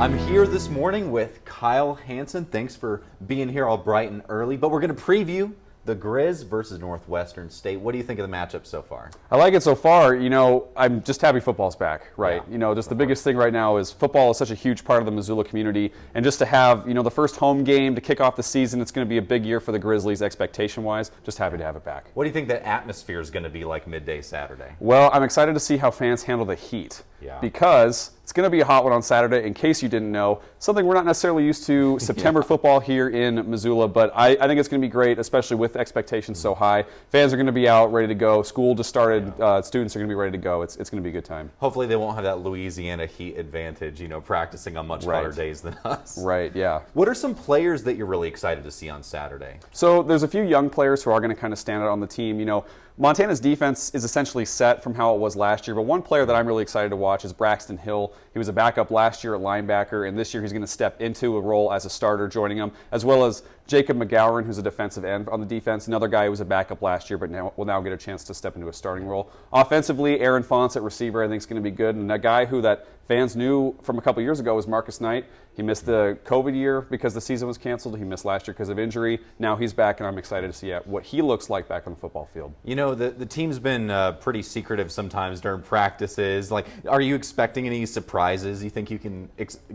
I'm here this morning with Kyle Hansen. Thanks for being here all bright and early. But we're going to preview the Griz versus Northwestern State. What do you think of the matchup so far? I like it so far. You know, I'm just happy football's back, right? Yeah, you know, just the biggest thing right now is football is such a huge part of the Missoula community. And just to have, you know, the first home game to kick off the season, it's going to be a big year for the Grizzlies expectation-wise. Just happy to have it back. What do you think the atmosphere is going to be like midday Saturday? Well, I'm excited to see how fans handle the heat. Yeah. Because it's going to be a hot one on Saturday, in case you didn't know. Something we're not necessarily used to, September football here in Missoula, but I think it's going to be great, especially with expectations so high. Fans are going to be out, ready to go. School just started. Students are going to be ready to go. It's going to be a good time. Hopefully they won't have that Louisiana heat advantage, you know, practicing on much hotter days than us. Right, yeah. What are some players that you're really excited to see on Saturday? So there's a few young players who are going to kind of stand out on the team. You know, Montana's defense is essentially set from how it was last year, but one player that I'm really excited to watch is Braxton Hill. He was a backup last year at linebacker, and this year he's going to step into a role as a starter, joining him, as well as Jacob McGowan, who's a defensive end on the defense, another guy who was a backup last year, but will now get a chance to step into a starting role. Offensively, Aaron Fonts at receiver I think is going to be good, and a guy who that fans knew from a couple years ago was Marcus Knight. He missed the COVID year because the season was canceled. He missed last year because of injury. Now he's back, and I'm excited to see what he looks like back on the football field. You know, the team's been pretty secretive sometimes during practices. Like, are you expecting any surprises you think you can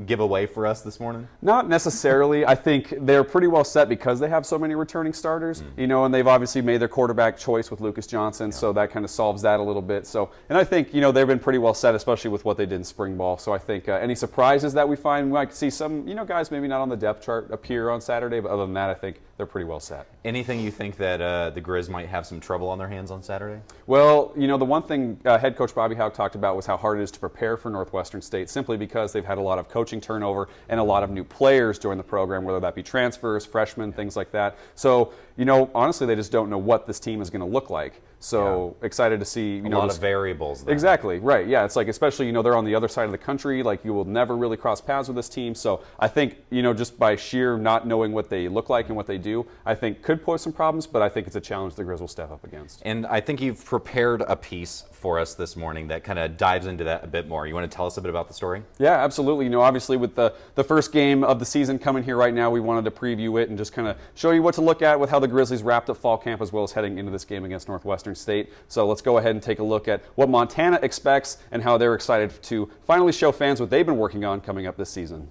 give away for us this morning? Not necessarily. I think they're pretty well set because they have so many returning starters, you know, and they've obviously made their quarterback choice with Lucas Johnson, so that kind of solves that a little bit. So, and I think, you know, they've been pretty well set, especially with what they did in spring ball. So I think any surprises that we find, we might see some, you know, guys maybe not on the depth chart appear on Saturday, but other than that, I think they're pretty well set. Anything you think that the Griz might have some trouble on their hands on Saturday? Well, you know, the one thing head coach Bobby Hauck talked about was how hard it is to prepare for Northwestern State, simply because they've had a lot of coaching turnover and a lot of new players join the program, whether that be transfers, freshmen, things like that. So, you know, honestly, they just don't know what this team is going to look like. So excited to see, you know, a lot of variables there. Exactly, right. Yeah, it's like, especially, you know, they're on the other side of the country, like you will never really cross paths with this team. So I think, you know, just by sheer not knowing what they look like and what they do, I think could pose some problems, but I think it's a challenge the Griz will step up against. And I think you've prepared a piece for us this morning that kind of dives into that a bit more. You want to tell us a bit about the story? Yeah, absolutely. You know, obviously with the first game of the season coming here right now, we wanted to preview it and just kind of show you what to look at with how the Grizzlies wrapped up fall camp as well as heading into this game against Northwestern State. So let's go ahead and take a look at what Montana expects and how they're excited to finally show fans what they've been working on coming up this season.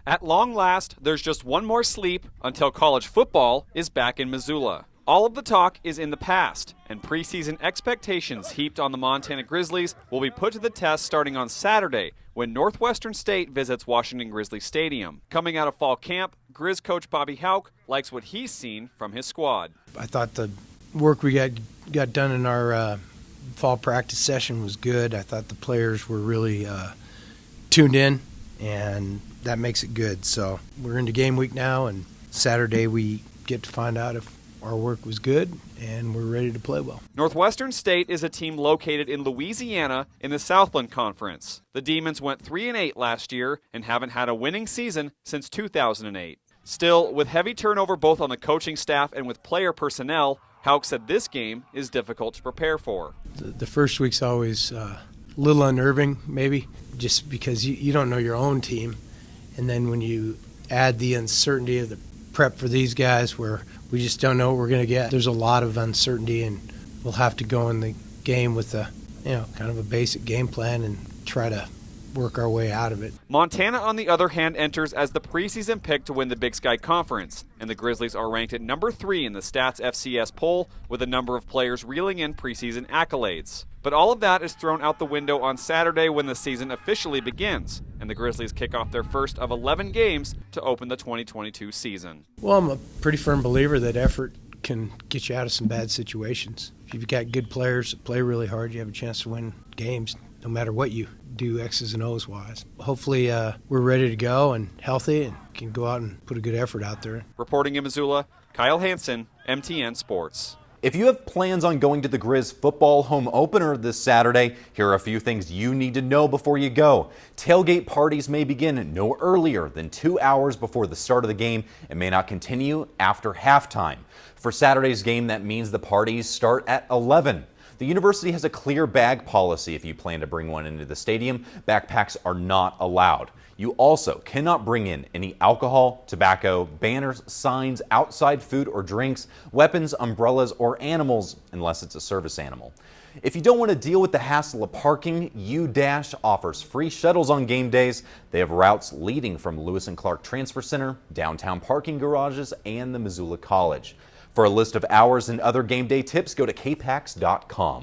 At long last, there's just one more sleep until college football is back in Missoula. All of the talk is in the past, and preseason expectations heaped on the Montana Grizzlies will be put to the test starting on Saturday when Northwestern State visits Washington Grizzly Stadium. Coming out of fall camp, Griz coach Bobby Hauck likes what he's seen from his squad. I thought the work we got done in our fall practice session was good. I thought the players were really tuned in, and that makes it good. So we're into game week now, and Saturday we get to find out if our work was good, and we're ready to play well. Northwestern State is a team located in Louisiana in the Southland Conference. The Demons went 3-8 last year and haven't had a winning season since 2008. Still, with heavy turnover both on the coaching staff and with player personnel, Hauck said this game is difficult to prepare for. The first week's always a little unnerving, maybe, just because you don't know your own team. And then when you add the uncertainty of the prep for these guys where we just don't know what we're going to get, there's a lot of uncertainty, and we'll have to go in the game with a, you know, kind of a basic game plan and try to work our way out of it. Montana, on the other hand, enters as the preseason pick to win the Big Sky Conference, and the Grizzlies are ranked at number 3 in the Stats FCS poll with a number of players reeling in preseason accolades. But all of that is thrown out the window on Saturday when the season officially begins, and the Grizzlies kick off their first of 11 games to open the 2022 season. Well, I'm a pretty firm believer that effort can get you out of some bad situations. If you've got good players that play really hard, you have a chance to win games no matter what you do X's and O's wise. Hopefully we're ready to go and healthy and can go out and put a good effort out there. Reporting in Missoula, Kyle Hansen, MTN Sports. If you have plans on going to the Griz football home opener this Saturday, here are a few things you need to know before you go. Tailgate parties may begin no earlier than 2 hours before the start of the game and may not continue after halftime. For Saturday's game, that means the parties start at 11. The The university has a clear bag policy if you plan to bring one into the stadium. Backpacks are not allowed. You also cannot bring in any alcohol, tobacco, banners, signs, outside food or drinks, weapons, umbrellas, or animals unless it's a service animal. If you don't want to deal with the hassle of parking, U-Dash offers free shuttles on game days. They have routes leading from Lewis and Clark Transfer Center, downtown parking garages, and the Missoula College. For a list of hours and other game day tips, go to KPAX.com.